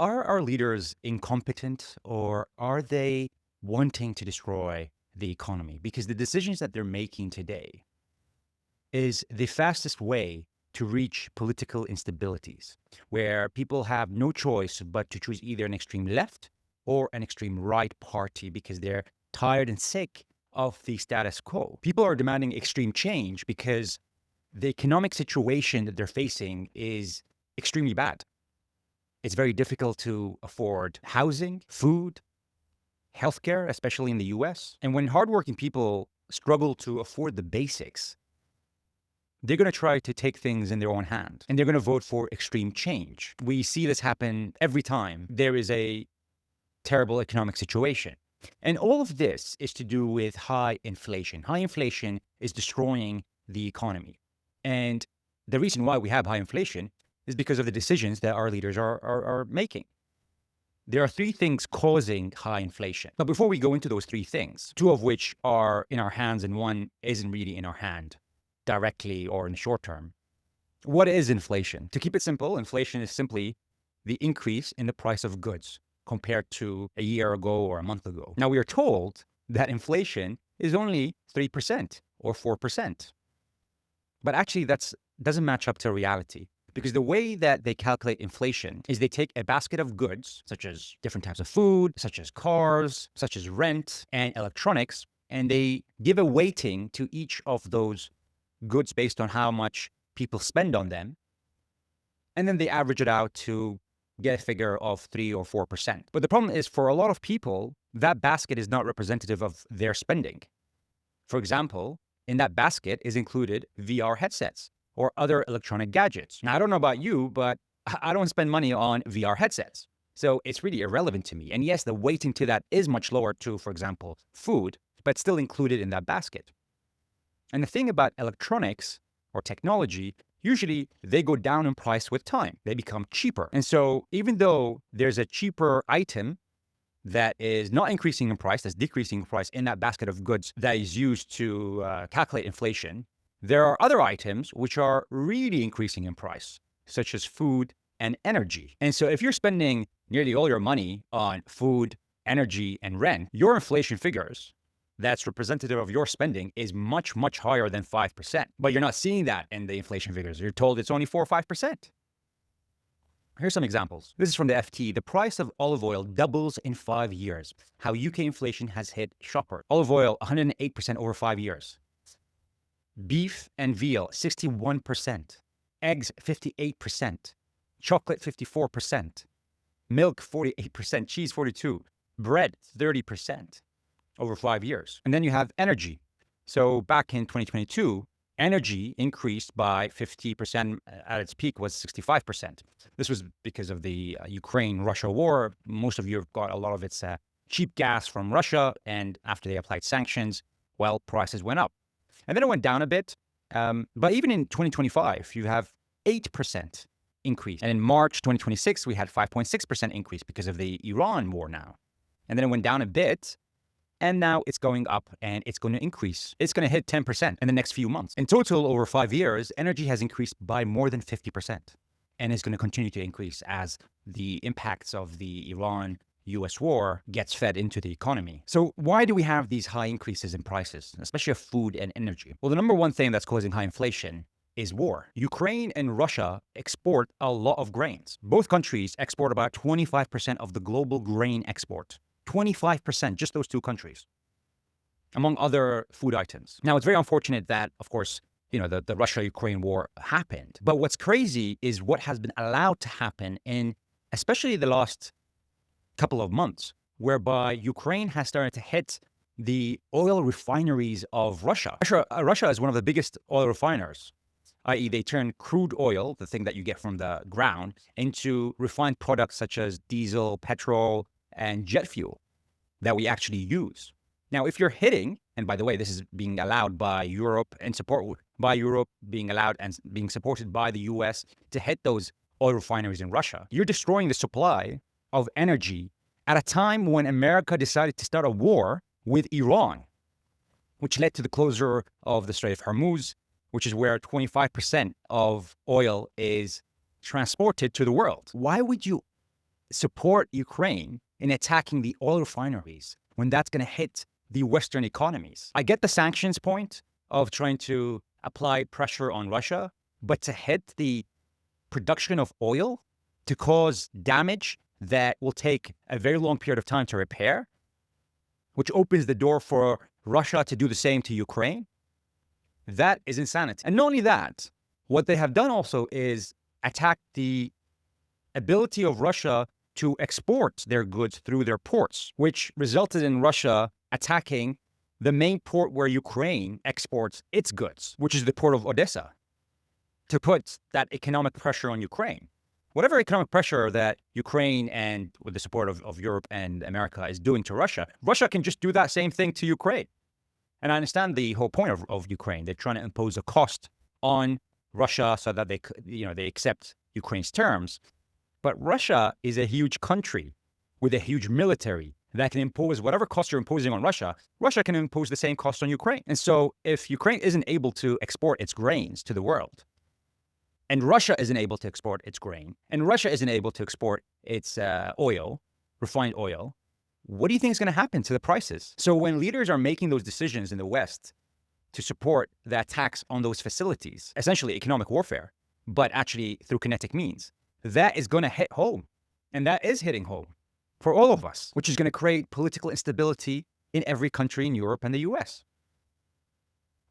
Are our leaders incompetent or are they wanting to destroy the economy? Because the decisions that they're making today is the fastest way to reach political instabilities, where people have no choice but to choose either an extreme left or an extreme right party because they're tired and sick of the status quo. People are demanding extreme change because the economic situation that they're facing is extremely bad. It's very difficult to afford housing, food, healthcare, especially in the US. And when hardworking people struggle to afford the basics, they're going to try to take things in their own hand and they're going to vote for extreme change. We see this happen every time there is a terrible economic situation. And all of this is to do with high inflation. High inflation is destroying the economy. And the reason why we have high inflation is because of the decisions that our leaders are making. There are three things causing high inflation. But before we go into those three things, two of which are in our hands and one isn't really in our hand directly or in the short term. What is inflation? To keep it simple, inflation is simply the increase in the price of goods compared to a year ago or a month ago. Now, we are told that inflation is only 3% or 4%. But actually, that doesn't match up to reality. Because the way that they calculate inflation is they take a basket of goods, such as different types of food, such as cars, such as rent and electronics, and they give a weighting to each of those goods based on how much people spend on them. And then they average it out to get a figure of 3 or 4%. But the problem is for a lot of people, that basket is not representative of their spending. For example, in that basket is included VR headsets or other electronic gadgets. Now, I don't know about you, but I don't spend money on VR headsets. So it's really irrelevant to me. And yes, the weighting to that is much lower to, for example, food, but still included in that basket. And the thing about electronics or technology, usually they go down in price with time. They become cheaper. And so even though there's a cheaper item that is not increasing in price, that's decreasing in price in that basket of goods that is used to calculate inflation, there are other items which are really increasing in price, such as food and energy. And so if you're spending nearly all your money on food, energy, and rent, your inflation figures that's representative of your spending is much, much higher than 5%. But you're not seeing that in the inflation figures. You're told it's only 4 or 5%. Here's some examples. This is from the FT. The price of olive oil doubles in 5 years. How UK inflation has hit shoppers. Olive oil, 108% over 5 years. Beef and veal, 61%. Eggs, 58%. Chocolate, 54%. Milk, 48%. Cheese, 42%. Bread, 30% over 5 years. And then you have energy. So back in 2022, energy increased by 50%. At its peak was 65%. This was because of the Ukraine-Russia war. Most of Europe got a lot of its cheap gas from Russia. And after they applied sanctions, well, prices went up. And then it went down a bit. But even in 2025, you have 8% increase. And in March 2026, we had 5.6% increase because of the Iran war now. And then it went down a bit. And now it's going up and it's going to increase. It's going to hit 10% in the next few months. In total, over 5 years, energy has increased by more than 50% and is going to continue to increase as the impacts of the Iran-US war gets fed into the economy. So why do we have these high increases in prices, especially of food and energy? Well, the number one thing that's causing high inflation is war. Ukraine and Russia export a lot of grains. Both countries export about 25% of the global grain export. 25%, just those two countries, among other food items. Now, it's very unfortunate that, of course, the Russia-Ukraine war happened. But what's crazy is what has been allowed to happen in especially the last couple of months, whereby Ukraine has started to hit the oil refineries of Russia. Russia is one of the biggest oil refiners, i.e. they turn crude oil, the thing that you get from the ground, into refined products such as diesel, petrol, and jet fuel that we actually use. Now, if you're hitting, and by the way, this is being allowed by Europe and being allowed and being supported by the US to hit those oil refineries in Russia, you're destroying the supply of energy at a time when America decided to start a war with Iran, which led to the closure of the Strait of Hormuz, which is where 25% of oil is transported to the world. Why would you support Ukraine in attacking the oil refineries when that's going to hit the Western economies? I get the sanctions point of trying to apply pressure on Russia, but to hit the production of oil, to cause damage that will take a very long period of time to repair, which opens the door for Russia to do the same to Ukraine, that is insanity. And not only that, what they have done also is attack the ability of Russia to export their goods through their ports, which resulted in Russia attacking the main port where Ukraine exports its goods, which is the port of Odessa, to put that economic pressure on Ukraine. Whatever economic pressure that Ukraine and with the support of Europe and America is doing to Russia, Russia can just do that same thing to Ukraine. And I understand the whole point of Ukraine. They're trying to impose a cost on Russia so that they accept Ukraine's terms. But Russia is a huge country with a huge military that can impose whatever cost you're imposing on Russia. Russia can impose the same cost on Ukraine. And so if Ukraine isn't able to export its grains to the world, and Russia isn't able to export its grain, and Russia isn't able to export its oil, refined oil, what do you think is going to happen to the prices? So when leaders are making those decisions in the West to support the attacks on those facilities, essentially economic warfare, but actually through kinetic means, that is going to hit home. And that is hitting home for all of us, which is going to create political instability in every country in Europe and the US.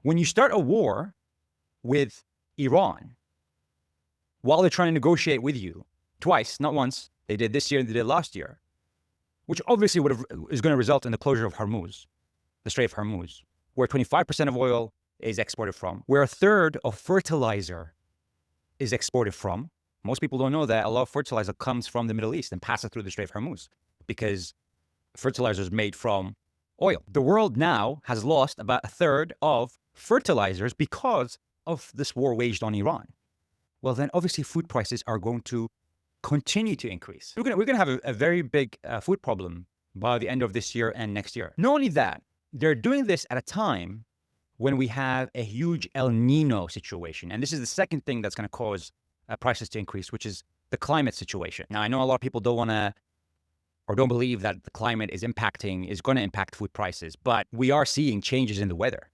When you start a war with Iran, while they're trying to negotiate with you twice, not once, they did this year and they did last year, which obviously is going to result in the closure of Hormuz, the Strait of Hormuz, where 25% of oil is exported from, where a third of fertilizer is exported from. Most people don't know that a lot of fertilizer comes from the Middle East and passes through the Strait of Hormuz because fertilizer is made from oil. The world now has lost about a third of fertilizers because of this war waged on Iran. Well, then obviously food prices are going to continue to increase. We're going to have a very big food problem by the end of this year and next year. Not only that, they're doing this at a time when we have a huge El Nino situation. And this is the second thing that's going to cause prices to increase, which is the climate situation. Now, I know a lot of people don't want to or don't believe that the climate is going to impact food prices, but we are seeing changes in the weather.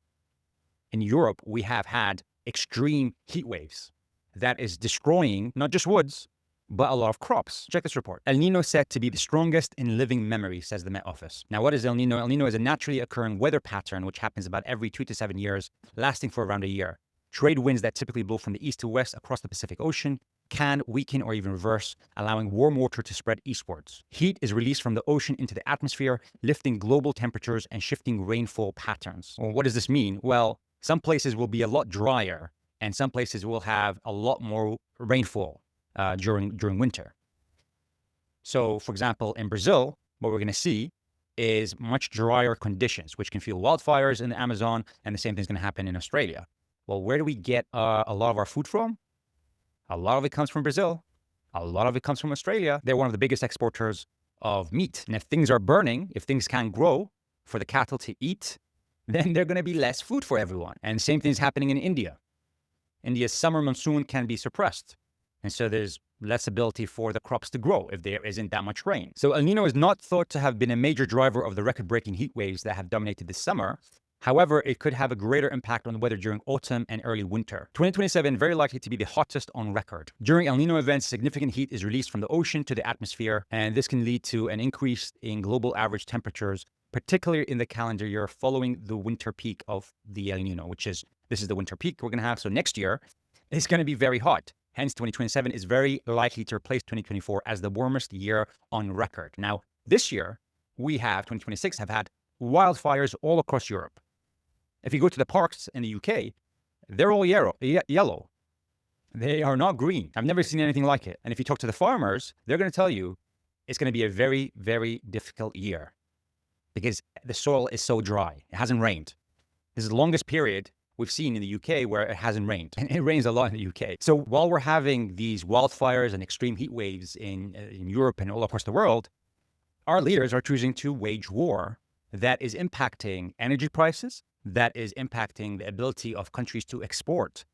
In Europe, we have had extreme heat waves that is destroying not just woods, but a lot of crops. Check this report. El Nino said to be the strongest in living memory, says the Met Office. Now, what is El Nino? El Nino is a naturally occurring weather pattern which happens about every 2 to 7 years, lasting for around a year. Trade winds that typically blow from the east to west across the Pacific Ocean can weaken or even reverse, allowing warm water to spread eastwards. Heat is released from the ocean into the atmosphere, lifting global temperatures and shifting rainfall patterns. Well, what does this mean? Well, some places will be a lot drier and some places will have a lot more rainfall during winter. So, for example, in Brazil, what we're going to see is much drier conditions, which can fuel wildfires in the Amazon, and the same thing is going to happen in Australia. Well, where do we get a lot of our food from? A lot of it comes from Brazil. A lot of it comes from Australia. They're one of the biggest exporters of meat. And if things are burning, if things can't grow for the cattle to eat, then there's going to be less food for everyone. And same thing is happening in India. India's summer monsoon can be suppressed. And so there's less ability for the crops to grow if there isn't that much rain. So El Nino is not thought to have been a major driver of the record-breaking heat waves that have dominated this summer. However, it could have a greater impact on the weather during autumn and early winter. 2027 very likely to be the hottest on record. During El Nino events, significant heat is released from the ocean to the atmosphere, and this can lead to an increase in global average temperatures, particularly in the calendar year following the winter peak of the El Nino, this is the winter peak we're going to have. So next year, it's going to be very hot. Hence, 2027 is very likely to replace 2024 as the warmest year on record. Now, this year, 2026, have had wildfires all across Europe. If you go to the parks in the UK, they're all yellow. They are not green. I've never seen anything like it. And if you talk to the farmers, they're going to tell you it's going to be a very, very difficult year because the soil is so dry. It hasn't rained. This is the longest period we've seen in the UK where it hasn't rained. And it rains a lot in the UK. So while we're having these wildfires and extreme heat waves in Europe and all across the world, our leaders are choosing to wage war that is impacting energy prices, that is impacting the ability of countries to export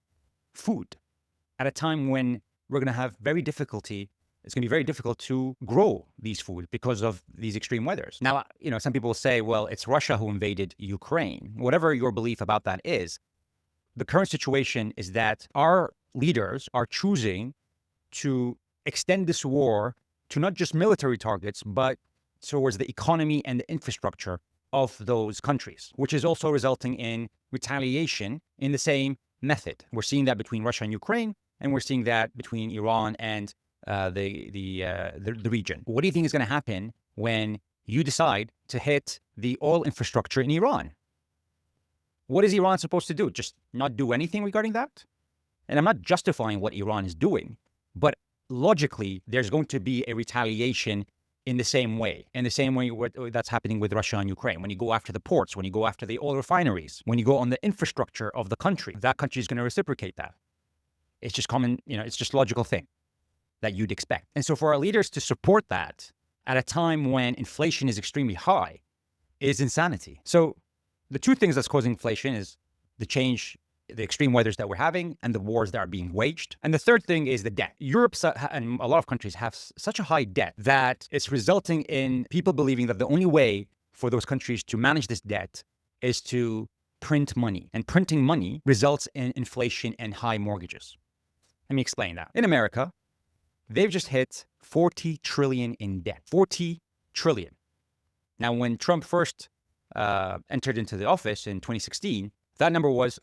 food at a time when we're going to have very difficulty it's going to be very difficult to grow these foods because of these extreme weathers. Now, some people will say, well, it's Russia who invaded Ukraine. Whatever your belief about that is, the current situation is that our leaders are choosing to extend this war to not just military targets, but towards the economy and the infrastructure of those countries, which is also resulting in retaliation in the same method. We're seeing that between Russia and Ukraine, and we're seeing that between Iran and the region. What do you think is going to happen when you decide to hit the oil infrastructure in Iran? What is Iran supposed to do? Just not do anything regarding that? And I'm not justifying what Iran is doing, but logically, there's going to be a retaliation in the same way that's happening with Russia and Ukraine. When you go after the ports, when you go after the oil refineries, when you go on the infrastructure of the country, that country is going to reciprocate that. It's just common, it's just logical thing that you'd expect. And so for our leaders to support that at a time when inflation is extremely high is insanity. So the two things that's causing inflation is the extreme weathers that we're having and the wars that are being waged. And the third thing is the debt. Europe and a lot of countries have such a high debt that it's resulting in people believing that the only way for those countries to manage this debt is to print money. And printing money results in inflation and high mortgages. Let me explain that. In America, they've just hit 40 trillion in debt. 40 trillion. Now, when Trump first entered into the office in 2016, that number was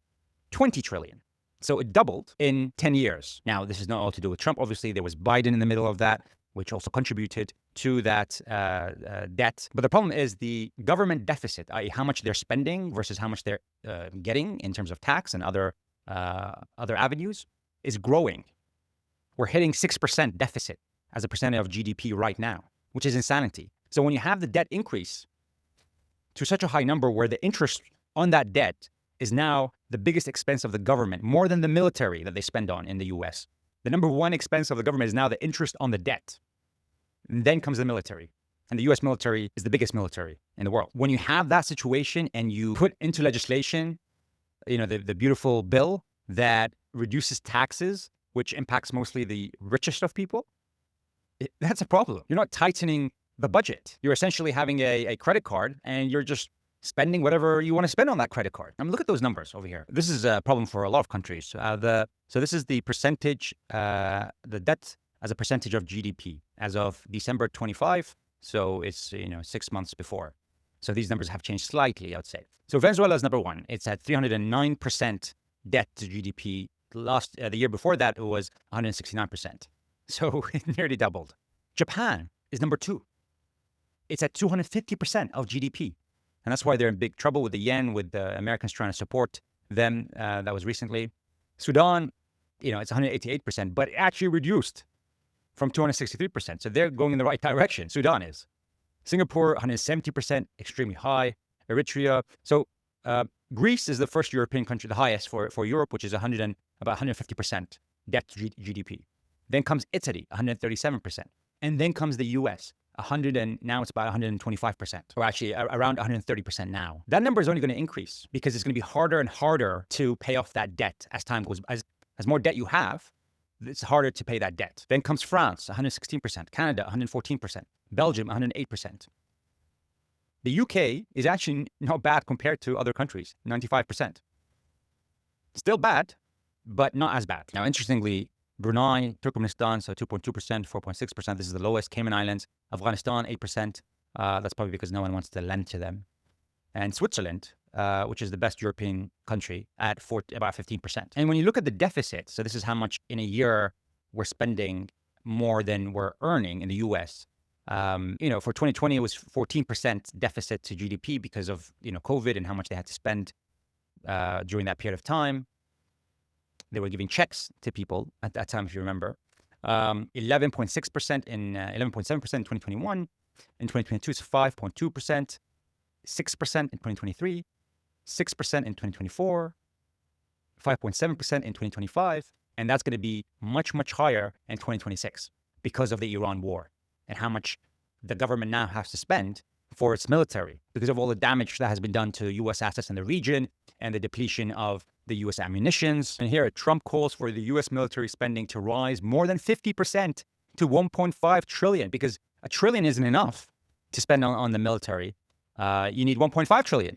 20 trillion. So it doubled in 10 years. Now, this is not all to do with Trump. Obviously, there was Biden in the middle of that, which also contributed to that debt. But the problem is the government deficit, i.e. how much they're spending versus how much they're getting in terms of tax and other avenues, is growing. We're hitting 6% deficit as a percentage of GDP right now, which is insanity. So when you have the debt increase to such a high number where the interest on that debt is now the biggest expense of the government, more than the military that they spend on in the US. The number one expense of the government is now the interest on the debt. And then comes the military. And the US military is the biggest military in the world. When you have that situation and you put into legislation, the beautiful bill that reduces taxes, which impacts mostly the richest of people, that's a problem. You're not tightening the budget. You're essentially having a credit card and you're just spending whatever you want to spend on that credit card. I mean, look at those numbers over here. This is a problem for a lot of countries. So this is the percentage, the debt as a percentage of GDP as of December 25. So it's 6 months before. So these numbers have changed slightly, I would say. So Venezuela is number one. It's at 309% debt to GDP. The year before that, it was 169%. So it nearly doubled. Japan is number two. It's at 250% of GDP. And that's why they're in big trouble with the yen, with the Americans trying to support them. That was recently. Sudan, it's 188%, but it actually reduced from 263%. So they're going in the right direction. Sudan is. Singapore, 170%, extremely high. Eritrea. So Greece is the first European country, the highest for Europe, which is about 150% debt to GDP. Then comes Italy, 137%. And then comes the US, now it's about 125%, or actually around 130% now. That number is only going to increase because it's going to be harder and harder to pay off that debt as time goes. As more debt you have, it's harder to pay that debt. Then comes France, 116%, Canada, 114%, Belgium, 108%. The UK is actually not bad compared to other countries, 95%. Still bad, but not as bad. Now, interestingly, Brunei, Turkmenistan, so 2.2%, 4.6%. This is the lowest. Cayman Islands, Afghanistan, 8%. That's probably because no one wants to lend to them. And Switzerland, which is the best European country, at about 15%. And when you look at the deficit, so this is how much in a year we're spending more than we're earning in the US. For 2020, it was 14% deficit to GDP because of COVID and how much they had to spend during that period of time. They were giving checks to people at that time, if you remember. 11.6% in 11.7% in 2021. In 2022, it's 5.2%, 6% in 2023, 6% in 2024, 5.7% in 2025, and that's going to be much, much higher in 2026 because of the Iran war and how much the government now has to spend for its military because of all the damage that has been done to U.S. assets in the region and the depletion of the U.S. ammunitions. And here, Trump calls for the U.S. military spending to rise more than 50% to 1.5 trillion, because a trillion isn't enough to spend on the military. You need 1.5 trillion.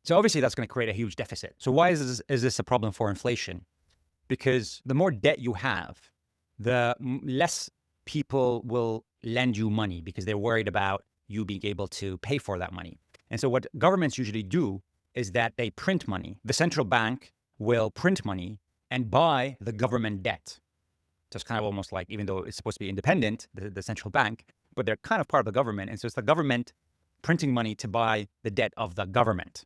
So obviously that's going to create a huge deficit. So why is this a problem for inflation? Because the more debt you have, the less people will lend you money because they're worried about you being able to pay for that money. And so what governments usually do is that they print money. The central bank will print money and buy the government debt. So it's kind of almost like, even though it's supposed to be independent, the central bank, but they're kind of part of the government. And so it's the government printing money to buy the debt of the government.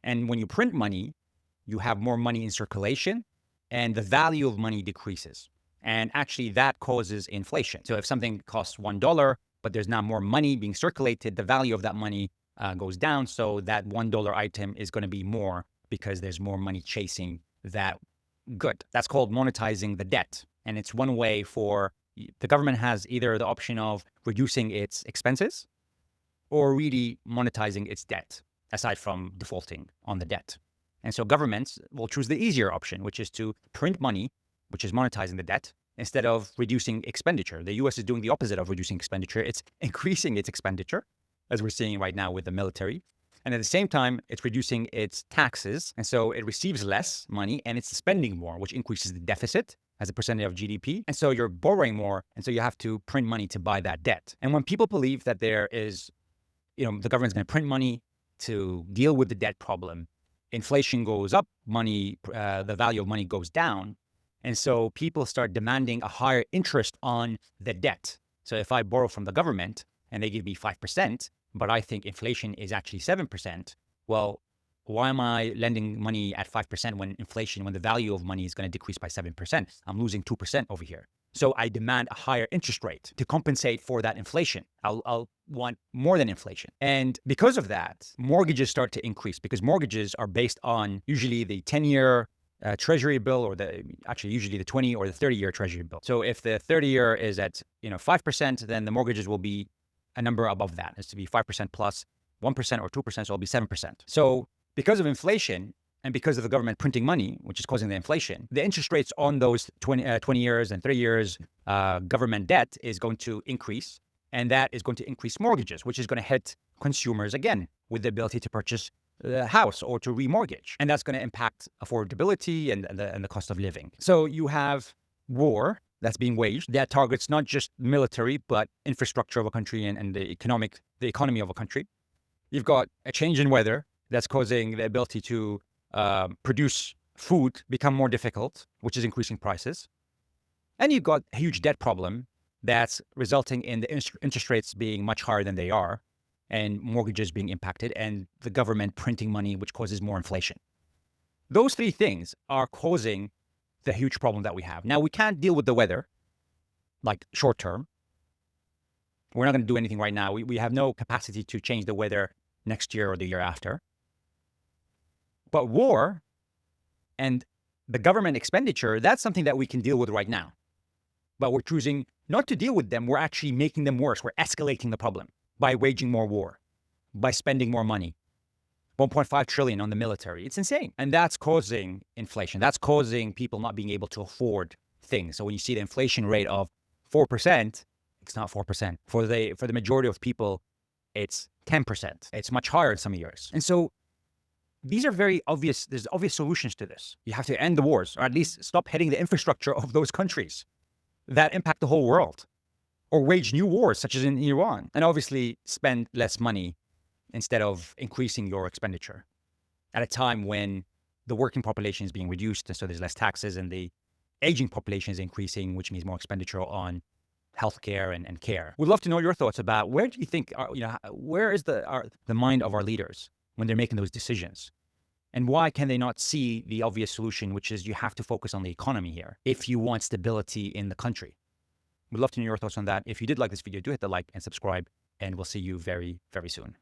And when you print money, you have more money in circulation and the value of money decreases. And actually that causes inflation. So if something costs $1, but there's now more money being circulated, the value of that money goes down. So that $1 item is going to be more because there's more money chasing that good. That's called monetizing the debt. And it's one way for the government has either the option of reducing its expenses or really monetizing its debt, aside from defaulting on the debt. And so governments will choose the easier option, which is to print money, which is monetizing the debt, instead of reducing expenditure. The US is doing the opposite of reducing expenditure. It's increasing its expenditure, as we're seeing right now with the military. And at the same time, it's reducing its taxes. And so it receives less money and it's spending more, which increases the deficit as a percentage of GDP. And so you're borrowing more. And so you have to print money to buy that debt. And when people believe that there is, the government's going to print money to deal with the debt problem, inflation goes up, the value of money goes down. And so people start demanding a higher interest on the debt. So if I borrow from the government and they give me 5%, but I think inflation is actually 7%, well, why am I lending money at 5% when the value of money is going to decrease by 7%? I'm losing 2% over here. So I demand a higher interest rate to compensate for that inflation. I'll want more than inflation. And because of that, mortgages start to increase because mortgages are based on usually the 10-year treasury bill, or usually the 20 or the 30-year treasury bill. So if the 30-year is at 5%, then the mortgages will be a number above that. It's to be 5% plus 1% or 2%, so it'll be 7%. So because of inflation and because of the government printing money, which is causing the inflation, the interest rates on those 20 years and 30 years government debt is going to increase. And that is going to increase mortgages, which is going to hit consumers again with the ability to purchase the house or to remortgage. And that's going to impact affordability and the cost of living. So you have war that's being waged that targets not just military, but infrastructure of a country and the economy of a country. You've got a change in weather that's causing the ability to produce food become more difficult, which is increasing prices. And you've got a huge debt problem that's resulting in the interest rates being much higher than they are, and mortgages being impacted, and the government printing money, which causes more inflation. Those three things are causing the huge problem that we have. Now, we can't deal with the weather, like short term. We're not going to do anything right now. We have no capacity to change the weather next year or the year after. But war and the government expenditure, that's something that we can deal with right now. But we're choosing not to deal with them. We're actually making them worse. We're escalating the problem by waging more war, by spending more money. 1.5 trillion on the military. It's insane. And that's causing inflation. That's causing people not being able to afford things. So when you see the inflation rate of 4%, it's not 4%. For the majority of people, it's 10%. It's much higher in some years. And so these are very obvious. There's obvious solutions to this. You have to end the wars, or at least stop hitting the infrastructure of those countries that impact the whole world, or wage new wars, such as in Iran, and obviously spend less money instead of increasing your expenditure at a time when the working population is being reduced, and so there's less taxes, and the aging population is increasing, which means more expenditure on healthcare and care. We'd love to know your thoughts about where do you think, where is the mind of our leaders when they're making those decisions? And why can they not see the obvious solution, which is you have to focus on the economy here if you want stability in the country? We'd love to know your thoughts on that. If you did like this video, do hit the like and subscribe, and we'll see you very, very soon.